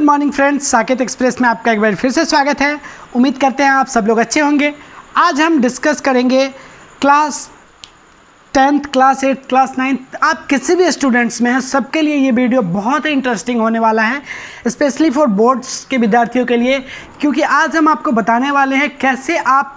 Morning friends, Saket express में आपका एक बार फिर से स्वागत है। उम्मीद करते हैं आप सब लोग अच्छे होंगे। आज हम डिस्कस करेंगे class 10th, class 8, class 9th, आप किसी भी स्टूडेंट्स में हैं, सबके लिए ये वीडियो बहुत ही इंटरेस्टिंग होने वाला है, स्पेशली फॉर बोर्ड्स के विद्यार्थियों के लिए, क्योंकि आज हम आपको बताने वाले हैं कैसे आप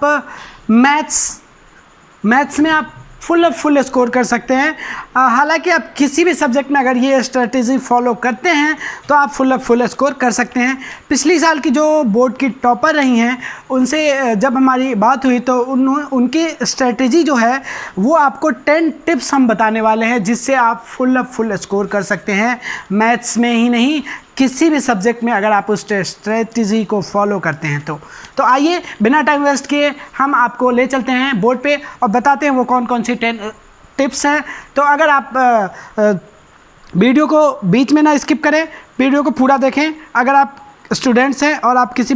मैथ्स में आप फुल स्कोर कर सकते हैं। हालांकि आप किसी भी सब्जेक्ट में अगर ये स्ट्रेटेजी फॉलो करते हैं तो आप फुल स्कोर कर सकते हैं। पिछली साल की जो बोर्ड की टॉपर रही हैं उनसे जब हमारी बात हुई तो उनकी स्ट्रेटेजी जो है वो आपको 10 टिप्स हम बताने वाले हैं जिससे आप फुल स्कोर कर सकते हैं। मैथ्स में ही नहीं, किसी भी सब्जेक्ट में अगर आप उस स्ट्रेटजी को फॉलो करते हैं तो आइए बिना टाइम वेस्ट किए हम आपको ले चलते हैं बोर्ड पे और बताते हैं वो कौन कौन सी 10 टिप्स हैं। तो अगर आप वीडियो को बीच में ना स्किप करें, वीडियो को पूरा देखें। अगर आप स्टूडेंट्स हैं और आप किसी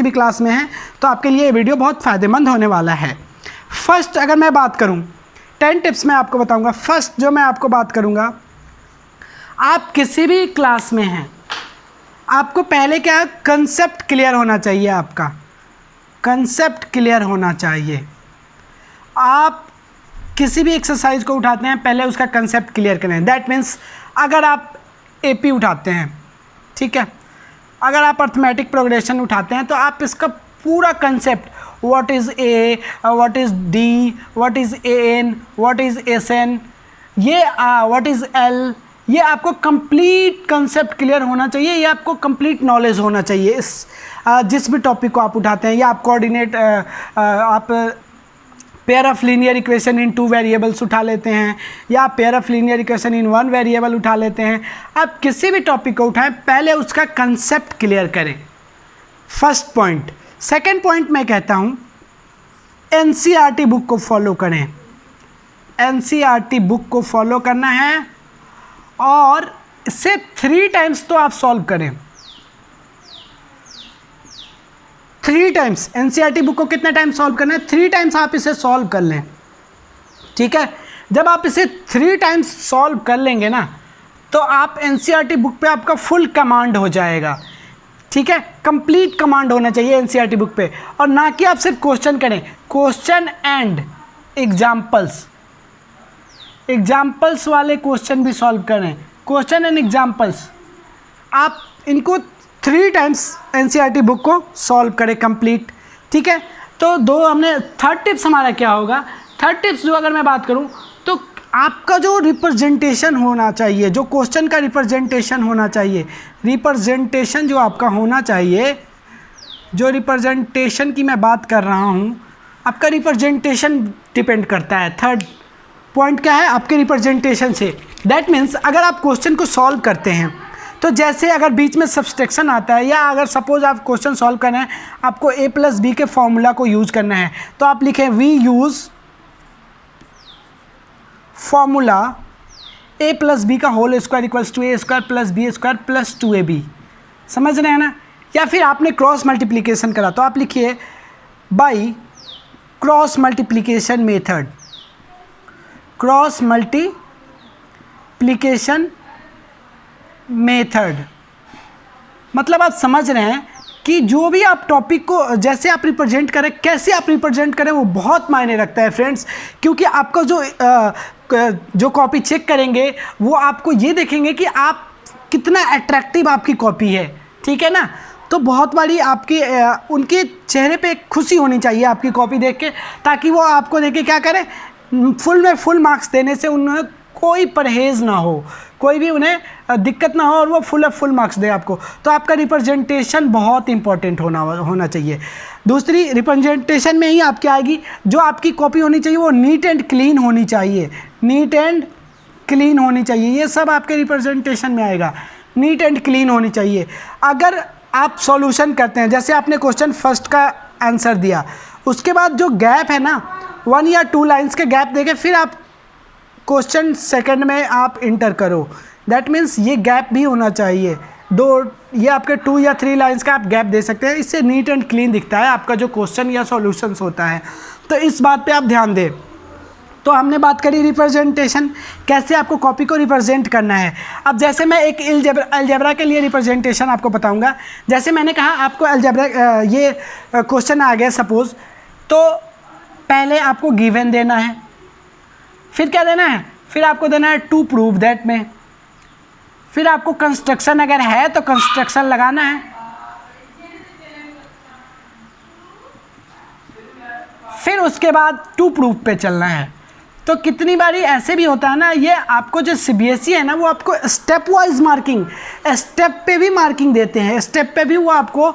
भी क्लास में हैं तो आपके लिए ये वीडियो बहुत फ़ायदेमंद होने वाला है। फर्स्ट अगर मैं बात करूँ 10 टिप्स मैं आपको बताऊँगा। फर्स्ट जो मैं आपको बात करूँगा, आप किसी भी क्लास में हैं, आपको पहले क्या है, कंसेप्ट क्लियर होना चाहिए। आपका कंसेप्ट क्लियर होना चाहिए। आप किसी भी एक्सरसाइज को उठाते हैं पहले उसका कंसेप्ट क्लियर करें। दैट मीन्स अगर आप एपी उठाते हैं, ठीक है, अगर आप अर्थमेटिक प्रोग्रेशन उठाते हैं तो आप इसका पूरा concept, what is A, what is D, what is A N, what is S N, ये व्हाट इज़ एल, ये आपको कंप्लीट कंसेप्ट क्लियर होना चाहिए। ये आपको कंप्लीट नॉलेज होना चाहिए इस जिस भी टॉपिक को आप उठाते हैं। या आप कोऑर्डिनेट आप pair of linear equation in 2 variables उठा लेते हैं, या आप pair of linear equation in 1 variable उठा लेते हैं। आप किसी भी टॉपिक को उठाएं पहले उसका कंसेप्ट क्लियर करें। First point. सेकेंड पॉइंट मैं कहता हूँ एनसीईआरटी बुक को फॉलो करें। एनसीईआरटी बुक को फॉलो करना है और इसे 3 टाइम्स तो आप सॉल्व करें। 3 टाइम्स एनसीईआरटी बुक को कितने टाइम सॉल्व करना है? 3 टाइम्स आप इसे सॉल्व कर लें, ठीक है। जब आप इसे 3 टाइम्स सॉल्व कर लेंगे ना तो आप एनसीईआरटी बुक पे आपका फुल कमांड हो जाएगा, ठीक है। कंप्लीट कमांड होना चाहिए एनसीईआरटी बुक पे, और ना कि आप सिर्फ क्वेश्चन करें, क्वेश्चन एंड एग्जाम्पल्स वाले क्वेश्चन भी सॉल्व करें। क्वेश्चन एंड एग्जाम्पल्स आप इनको 3 टाइम्स एनसीईआरटी बुक को सॉल्व करें कंप्लीट, ठीक है। तो हमने थर्ड टिप्स हमारा क्या होगा? थर्ड टिप्स जो अगर मैं बात करूं तो आपका जो रिप्रेजेंटेशन होना चाहिए, जो क्वेश्चन का रिप्रेजेंटेशन होना चाहिए, रिप्रेजेंटेशन जो आपका होना चाहिए, जो रिप्रेजेंटेशन की मैं बात कर रहा हूं, आपका रिप्रेजेंटेशन डिपेंड करता है। थर्ड पॉइंट क्या है? आपके रिप्रेजेंटेशन से। दैट मीन्स अगर आप क्वेश्चन को सॉल्व करते हैं तो जैसे अगर बीच में सब्सट्रैक्शन आता है, या अगर सपोज आप क्वेश्चन सॉल्व करना है, आपको a + b के फॉर्मूला को यूज़ करना है, तो आप लिखें we use formula a + b का whole square equals to a² + b² + 2ab। समझ रहे हैं ना? या फिर आपने क्रॉस मल्टीप्लिकेशन करा तो आप लिखिए by cross multiplication method. Cross multiplication method मतलब आप समझ रहे हैं कि जो भी आप टॉपिक को जैसे आप रिप्रेजेंट करें, कैसे आप रिप्रेजेंट करें, वो बहुत मायने रखता है फ्रेंड्स। क्योंकि आपका जो कॉपी चेक करेंगे वो आपको ये देखेंगे कि आप कितना अट्रैक्टिव आपकी कॉपी है, ठीक है ना। तो बहुत बड़ी आपकी उनके चेहरे पे एक खुशी होनी चाहिए आपकी कॉपी देख के, ताकि वो आपको देख के क्या करें, फुल मार्क्स देने से उन्हें कोई परहेज़ ना हो, कोई भी उन्हें दिक्कत ना हो और वो फुल मार्क्स दे आपको। तो आपका रिप्रेजेंटेशन बहुत इंपॉर्टेंट होना चाहिए। दूसरी, रिप्रेजेंटेशन में ही आपकी आएगी, जो आपकी कॉपी होनी चाहिए वो नीट एंड क्लीन होनी चाहिए। नीट एंड क्लीन होनी चाहिए, ये सब आपके रिप्रेजेंटेशन में आएगा। नीट एंड क्लीन होनी चाहिए। अगर आप सॉल्यूशन करते हैं, जैसे आपने क्वेश्चन फर्स्ट का आंसर दिया, उसके बाद जो गैप है ना, 1 या 2 लाइन्स के गैप देके फिर आप क्वेश्चन सेकंड में आप इंटर करो। दैट मीन्स ये गैप भी होना चाहिए। ये आपके 2 या 3 लाइन्स का आप गैप दे सकते हैं। इससे नीट एंड क्लीन दिखता है आपका जो क्वेश्चन या सॉल्यूशंस होता है। तो इस बात पे आप ध्यान दें। तो हमने बात करी रिप्रेजेंटेशन, कैसे आपको कॉपी को रिप्रेजेंट करना है। अब जैसे मैं एक अलजेब्रा के लिए रिप्रेजेंटेशन आपको बताऊंगा। जैसे मैंने कहा आपको अलजेब्रा ये क्वेश्चन आ गया सपोज, तो पहले आपको गिवन देना है, फिर क्या देना है, फिर आपको देना है टू प्रूव दैट में, फिर आपको कंस्ट्रक्शन अगर है तो कंस्ट्रक्शन लगाना है, फिर उसके बाद टू प्रूफ पे चलना है। तो कितनी बारी ऐसे भी होता है ना, ये आपको जो सीबीएसई है ना वो आपको स्टेप वाइज मार्किंग, स्टेप पे भी मार्किंग देते हैं, स्टेप पे भी वो आपको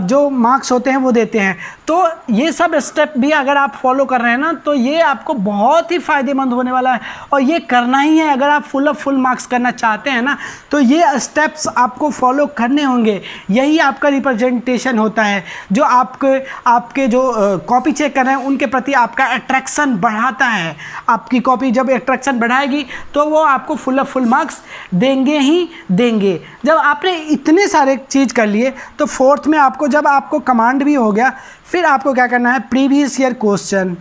जो मार्क्स होते हैं वो देते हैं। तो ये सब स्टेप भी अगर आप फॉलो कर रहे हैं ना तो ये आपको बहुत ही फ़ायदेमंद होने वाला है, और ये करना ही है अगर आप फुल मार्क्स करना चाहते हैं ना, तो ये स्टेप्स आपको फॉलो करने होंगे। यही आपका रिप्रेजेंटेशन होता है, जो आपके जो कॉपी चेक कर रहे हैं उनके प्रति आपका अट्रैक्शन बढ़ाता है। आपकी कॉपी जब अट्रैक्शन बढ़ाएगी तो वो आपको फुल मार्क्स देंगे ही देंगे। जब आपने इतने सारे चीज़ कर लिए तो फोर्थ में आपको, जब आपको कमांड भी हो गया, फिर आपको क्या करना है, प्रीवियस ईयर क्वेश्चन।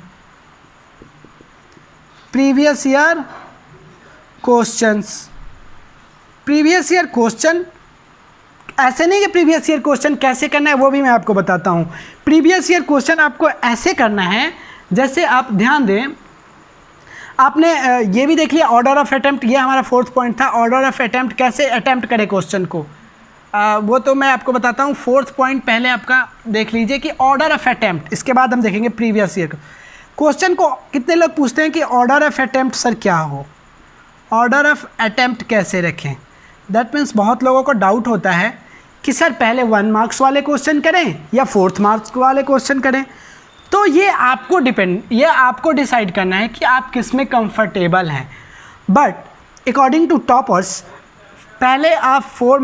ऐसे नहीं कि प्रीवियस ईयर क्वेश्चन कैसे करना है वो भी मैं आपको बताता हूँ। प्रीवियस ईयर क्वेश्चन आपको ऐसे करना है, जैसे आप ध्यान दें, आपने ये भी देख लिया ऑर्डर ऑफ अटेम्प्ट, ये हमारा फोर्थ पॉइंट था, ऑर्डर ऑफ अटेम्प्ट, कैसे अटेम्प्ट करें क्वेश्चन को, वो तो मैं आपको बताता हूँ। फोर्थ पॉइंट पहले आपका देख लीजिए कि ऑर्डर ऑफ अटेम्प्ट, इसके बाद हम देखेंगे प्रीवियस ईयर क्वेश्चन को। कितने लोग पूछते हैं कि ऑर्डर ऑफ अटेम्प्ट सर क्या हो, ऑर्डर ऑफ अटेम्प्ट कैसे रखें। दैट मीन्स बहुत लोगों को डाउट होता है कि सर पहले 1 मार्क्स वाले क्वेश्चन करें या 4th मार्क्स वाले क्वेश्चन करें। तो ये आपको डिसाइड करना है कि आप किस में कंफर्टेबल हैं। बट अकॉर्डिंग टू टॉपर्स, पहले आप 4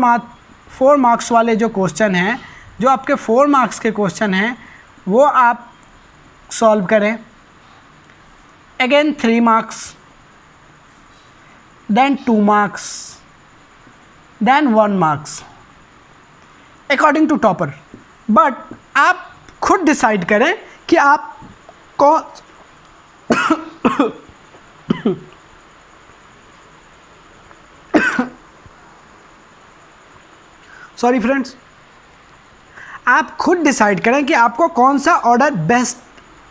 मार्क्स वाले जो क्वेश्चन हैं, जो आपके 4 मार्क्स के क्वेश्चन हैं, वो आप सॉल्व करें। Again 3 marks, then 2 marks, then 1 marks, according to topper. But आप खुद डिसाइड करें कि आप कौन सॉरी फ्रेंड्स, आप खुद डिसाइड करें कि आपको कौन सा ऑर्डर बेस्ट,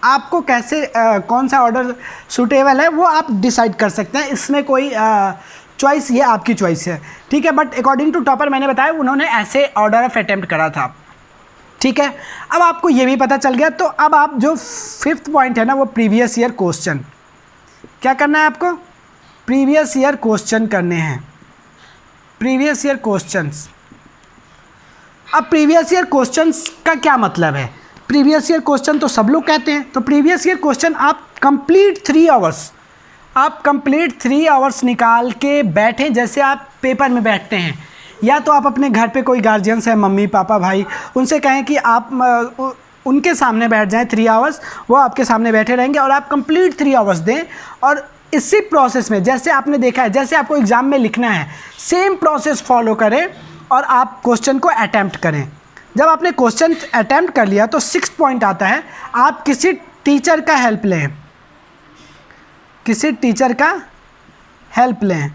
आपको कैसे कौन सा ऑर्डर सूटेबल है, वो आप डिसाइड कर सकते हैं। इसमें कोई चॉइस, ये आपकी चॉइस है, ठीक है। बट अकॉर्डिंग टू टॉपर मैंने बताया उन्होंने ऐसे ऑर्डर ऑफ अटेम्प्ट करा था, ठीक है। अब आपको ये भी पता चल गया, तो अब आप जो 5th पॉइंट है ना, वो प्रीवियस ईयर क्वेश्चन, क्या करना है आपको, प्रीवियस ईयर क्वेश्चन करने हैं, प्रीवियस ईयर क्वेश्चंस। अब प्रीवियस ईयर क्वेश्चंस का क्या मतलब है, प्रीवियस ईयर क्वेश्चन तो सब लोग कहते हैं, तो प्रीवियस ईयर क्वेश्चन आप कंप्लीट 3 आवर्स निकाल के बैठें, जैसे आप पेपर में बैठते हैं। या तो आप अपने घर पे कोई गार्जियंस है, मम्मी पापा भाई, उनसे कहें कि आप उनके सामने बैठ जाएं 3 आवर्स, वो आपके सामने बैठे रहेंगे और आप कंप्लीट 3 आवर्स दें। और इसी प्रोसेस में, जैसे आपने देखा है, जैसे आपको एग्ज़ाम में लिखना है, सेम प्रोसेस फॉलो करें और आप क्वेश्चन को अटैम्प्ट करें। जब आपने क्वेश्चन अटैम्प्ट कर लिया तो 6th पॉइंट आता है, आप किसी टीचर का हेल्प लें, किसी टीचर का हेल्प लें।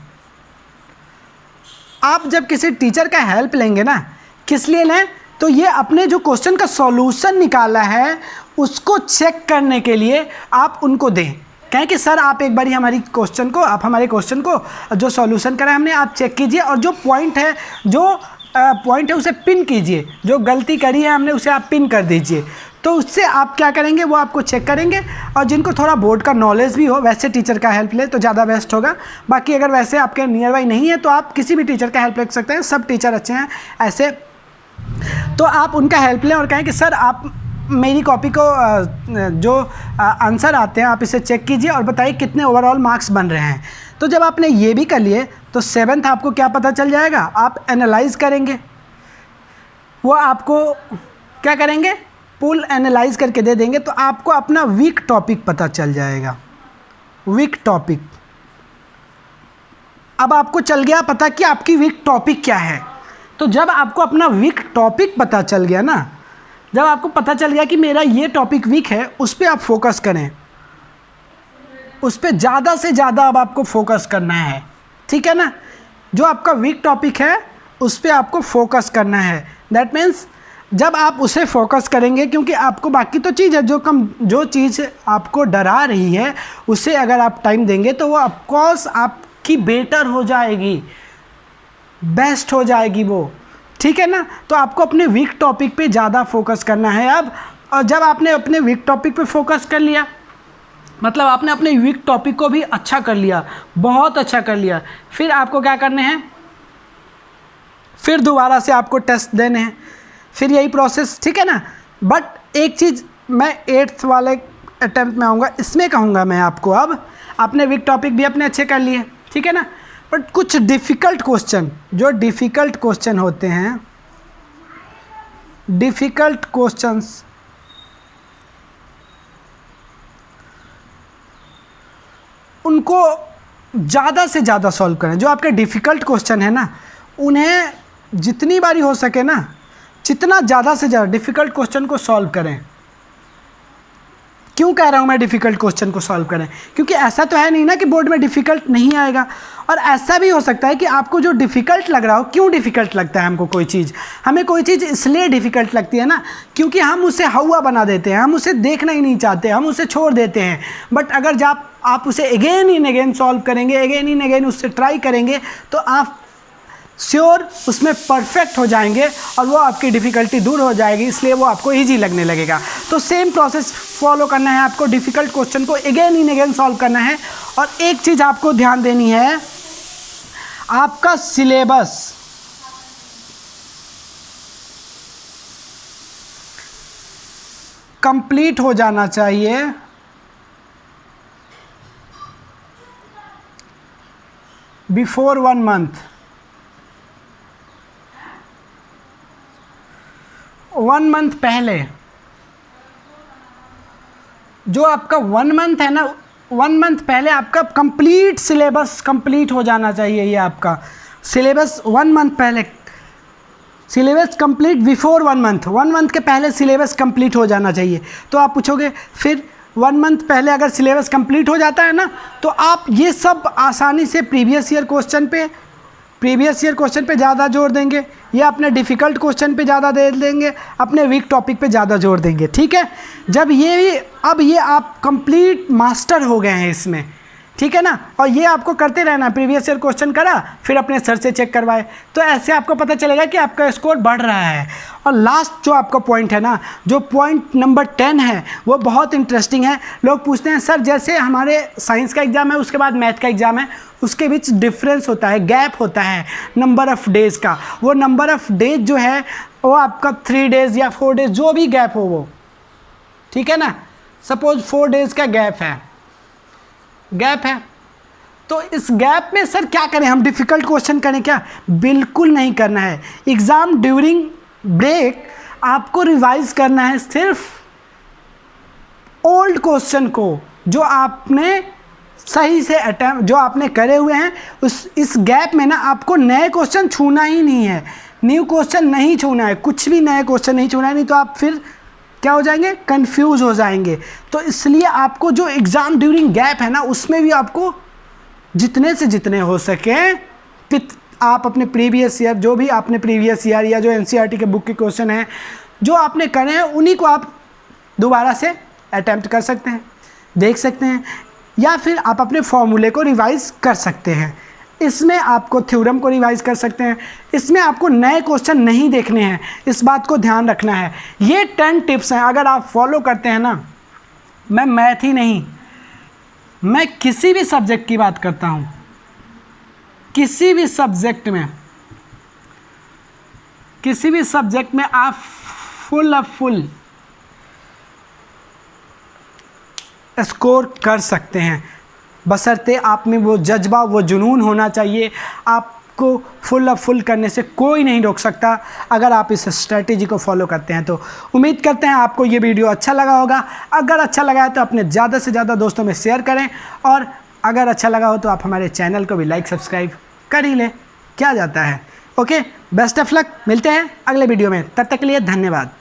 आप जब किसी टीचर का हेल्प लेंगे ना, किस लिए लें, तो ये अपने जो क्वेश्चन का सॉल्यूशन निकाला है उसको चेक करने के लिए आप उनको दें। कहें कि सर आप एक बारी हमारे क्वेश्चन को जो सॉल्यूशन करा हमने, आप चेक कीजिए और जो पॉइंट है उसे पिन कीजिए, जो गलती करी है हमने उसे आप पिन कर दीजिए। तो उससे आप क्या करेंगे, वो आपको चेक करेंगे। और जिनको थोड़ा बोर्ड का नॉलेज भी हो, वैसे टीचर का हेल्प ले तो ज़्यादा बेस्ट होगा। बाकी अगर वैसे आपके नियर बाई नहीं है तो आप किसी भी टीचर का हेल्प ले सकते हैं, सब टीचर अच्छे हैं ऐसे। तो आप उनका हेल्प लें और कहें कि सर आप मेरी कॉपी को जो आंसर आते हैं आप इसे चेक कीजिए और बताइए कितने ओवरऑल मार्क्स बन रहे हैं। तो जब आपने ये भी कर लिए तो 7th आपको क्या पता चल जाएगा, आप एनालाइज करेंगे। वो आपको क्या करेंगे, पुल एनालाइज करके दे देंगे, तो आपको अपना वीक टॉपिक पता चल जाएगा, वीक टॉपिक। अब आपको चल गया पता कि आपकी वीक टॉपिक क्या है। तो जब आपको अपना वीक टॉपिक पता चल गया ना, जब आपको पता चल गया कि मेरा ये टॉपिक वीक है, उस पर आप फोकस करें। उस पर ज़्यादा से ज़्यादा अब आपको फोकस करना है, ठीक है ना। जो आपका वीक टॉपिक है उस पर आपको फोकस करना है। दैट मीन्स जब आप उसे फोकस करेंगे, क्योंकि आपको बाकी तो चीज़ है जो चीज़ आपको डरा रही है उसे अगर आप टाइम देंगे तो वो ऑफकोर्स आपकी बेटर हो जाएगी, बेस्ट हो जाएगी वो, ठीक है ना। तो आपको अपने वीक टॉपिक पे ज़्यादा फोकस करना है अब। और जब आपने अपने वीक टॉपिक पे फोकस कर लिया, मतलब आपने अपने वीक टॉपिक को भी अच्छा कर लिया, बहुत अच्छा कर लिया, फिर आपको क्या करने हैं, फिर दोबारा से आपको टेस्ट देने हैं, फिर यही प्रोसेस, ठीक है ना। बट एक चीज़ मैं 8th वाले अटैम्प्ट में आऊँगा, इसमें कहूँगा मैं आपको, अब आपने वीक टॉपिक भी अपने अच्छे कर लिए, ठीक है ना। बट कुछ डिफ़िकल्ट क्वेश्चन, जो डिफ़िकल्ट क्वेश्चन होते हैं, डिफ़िकल्ट क्वेश्चंस उनको ज़्यादा से ज़्यादा सॉल्व करें। जो आपके डिफ़िकल्ट क्वेश्चन है ना, उन्हें जितनी बारी हो सके ना, जितना ज़्यादा से ज़्यादा डिफ़िकल्ट क्वेश्चन को सॉल्व करें। क्यों कह रहा हूँ मैं डिफ़िकल्ट क्वेश्चन को सॉल्व करें? क्योंकि ऐसा तो है नहीं ना कि बोर्ड में डिफ़िकल्ट नहीं आएगा। और ऐसा भी हो सकता है कि आपको जो डिफ़िकल्ट लग रहा हो, क्यों डिफ़िकल्ट लगता है हमको कोई चीज़, हमें कोई चीज़ इसलिए डिफ़िकल्ट लगती है ना क्योंकि हम उसे हवा बना देते हैं, हम उसे देखना ही नहीं चाहते, हम उसे छोड़ देते हैं। बट अगर जब आप उसे अगेन इन अगेन सॉल्व करेंगे, अगेन इन अगेन उससे ट्राई करेंगे, तो आप श्योर उसमें परफेक्ट हो जाएंगे और वो आपकी डिफ़िकल्टी दूर हो जाएगी, इसलिए वो आपको ईजी लगने लगेगा। तो सेम प्रोसेस फॉलो करना है आपको, डिफ़िकल्ट क्वेश्चन को अगेन इन अगेन सॉल्व करना है। और एक चीज़ आपको ध्यान देनी है, आपका सिलेबस कंप्लीट हो जाना चाहिए बिफोर 1 मंथ। 1 मंथ पहले, जो आपका 1 मंथ है ना, 1 मंथ पहले आपका कंप्लीट सिलेबस कंप्लीट हो जाना चाहिए। ये आपका सिलेबस 1 मंथ पहले, syllabus complete before 1 month, 1 month के पहले सिलेबस कंप्लीट हो जाना चाहिए। तो आप पूछोगे फिर 1 मंथ पहले अगर सिलेबस कंप्लीट हो जाता है ना, तो आप ये सब आसानी से प्रीवियस ईयर क्वेश्चन पे ज़्यादा जोर देंगे, या अपने डिफ़िकल्ट क्वेश्चन पे ज़्यादा दे देंगे, अपने वीक टॉपिक पे ज़्यादा जोर देंगे, ठीक है। जब अब ये आप कंप्लीट मास्टर हो गए हैं इसमें, ठीक है ना। और ये आपको करते रहना, प्रीवियस ईयर क्वेश्चन करा फिर अपने सर से चेक करवाए, तो ऐसे आपको पता चलेगा कि आपका स्कोर बढ़ रहा है। और लास्ट जो आपका पॉइंट है ना, जो पॉइंट नंबर 10 है, वो बहुत इंटरेस्टिंग है। लोग पूछते हैं सर जैसे हमारे साइंस का एग्ज़ाम है, उसके बाद मैथ का एग्ज़ाम है, उसके बीच डिफरेंस होता है, गैप होता है नंबर ऑफ़ डेज़ का। वो नंबर ऑफ़ डेज जो है वो आपका 3 डेज़ या 4 डेज़, जो भी गैप हो वो, ठीक है ना। सपोज 4 डेज़ का गैप है, तो इस गैप में सर क्या करें, हम डिफ़िकल्ट क्वेश्चन करें क्या? बिल्कुल नहीं करना है। एग्ज़ाम ड्यूरिंग ब्रेक आपको रिवाइज करना है सिर्फ ओल्ड क्वेश्चन को, जो आपने सही से अटैम्प्ट जो आपने करे हुए हैं। इस गैप में ना आपको नए क्वेश्चन छूना ही नहीं है, न्यू क्वेश्चन नहीं छूना है, कुछ भी नए क्वेश्चन नहीं छूना है, नहीं तो आप फिर क्या हो जाएंगे, कंफ्यूज हो जाएंगे। तो इसलिए आपको जो एग्ज़ाम ड्यूरिंग गैप है ना, उसमें भी आपको जितने से जितने हो सके आप अपने प्रीवियस ईयर, जो भी आपने प्रीवियस ईयर या जो एनसीईआरटी के बुक के क्वेश्चन हैं जो आपने करे हैं, उन्हीं को आप दोबारा से अटैम्प्ट कर सकते हैं, देख सकते हैं, या फिर आप अपने फॉर्मूले को रिवाइज कर सकते हैं। इसमें आपको थ्योरम को रिवाइज कर सकते हैं, इसमें आपको नए क्वेश्चन नहीं देखने हैं, इस बात को ध्यान रखना है। ये 10 टिप्स हैं, अगर आप फॉलो करते हैं ना, मैं मैथ ही नहीं, मैं किसी भी सब्जेक्ट की बात करता हूँ, किसी भी सब्जेक्ट में आप फुल स्कोर कर सकते हैं, बशर्ते आप में वो जज्बा, वो जुनून होना चाहिए। आपको फुल करने से कोई नहीं रोक सकता, अगर आप इस स्ट्रेटेजी को फॉलो करते हैं। तो उम्मीद करते हैं आपको ये वीडियो अच्छा लगा होगा। अगर अच्छा लगा है तो अपने ज़्यादा से ज़्यादा दोस्तों में शेयर करें, और अगर अच्छा लगा हो तो आप हमारे चैनल को भी लाइक सब्सक्राइब कर ही लें, क्या जाता है। ओके, बेस्ट ऑफ लक, मिलते हैं अगले वीडियो में, तब तक के लिए धन्यवाद।